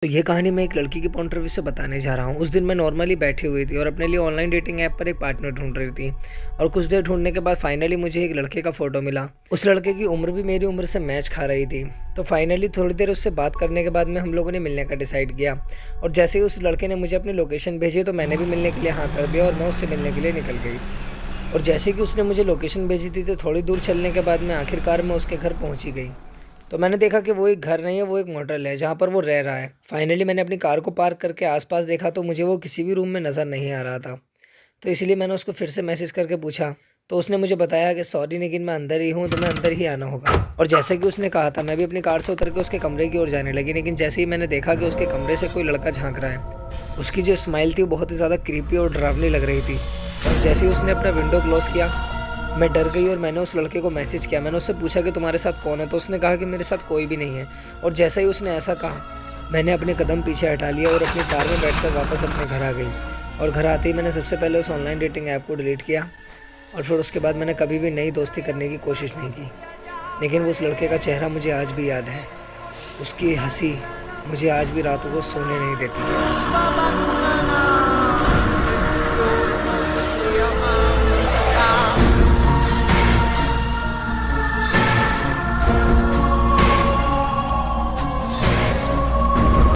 तो ये कहानी मैं एक लड़की के पॉइंट ऑफ व्यू से बताने जा रहा हूँ। उस दिन मैं नॉर्मली बैठी हुई थी और अपने लिए ऑनलाइन डेटिंग ऐप पर एक पार्टनर ढूंढ रही थी। और कुछ देर ढूंढने के बाद फाइनली मुझे एक लड़के का फ़ोटो मिला। उस लड़के की उम्र भी मेरी उम्र से मैच खा रही थी। तो फाइनली थोड़ी देर उससे बात करने के बाद में हम लोगों ने मिलने का डिसाइड किया। और जैसे ही उस लड़के ने मुझे अपनी लोकेशन भेजी तो मैंने भी मिलने के लिए हाँ कर दिया और मैं उससे मिलने के लिए निकल गई। और जैसे कि उसने मुझे लोकेशन भेजी थी तो थोड़ी दूर चलने के बाद में आखिरकार मैं उसके घर पहुंची गई। तो मैंने देखा कि वो एक घर नहीं है, वो एक मोटल है जहाँ पर वो रह रहा है। फाइनली मैंने अपनी कार को पार्क करके आसपास देखा तो मुझे वो किसी भी रूम में नज़र नहीं आ रहा था। तो इसलिए मैंने उसको फिर से मैसेज करके पूछा। तो उसने मुझे बताया कि सॉरी लेकिन मैं अंदर ही हूँ, तो मैं अंदर ही आना होगा। और जैसे कि उसने कहा था मैं भी अपनी कार से उतर के उसके कमरे की ओर जाने लगी, लेकिन जैसे ही मैंने देखा कि उसके कमरे से कोई लड़का झांक रहा है। उसकी जो स्माइल थी वो बहुत ही ज़्यादा क्रीपी और डरावनी लग रही थी। और जैसे ही उसने अपना विंडो क्लोज किया मैं डर गई और मैंने उस लड़के को मैसेज किया। मैंने उससे पूछा कि तुम्हारे साथ कौन है, तो उसने कहा कि मेरे साथ कोई भी नहीं है। और जैसे ही उसने ऐसा कहा मैंने अपने कदम पीछे हटा लिया और अपनी कार में बैठकर वापस अपने घर आ गई। और घर आते ही मैंने सबसे पहले उस ऑनलाइन डेटिंग ऐप को डिलीट किया। और फिर उसके बाद मैंने कभी भी नई दोस्ती करने की कोशिश नहीं की। लेकिन वो उस लड़के का चेहरा मुझे आज भी याद है। उसकी हंसी मुझे आज भी रातों को सोने नहीं देती है।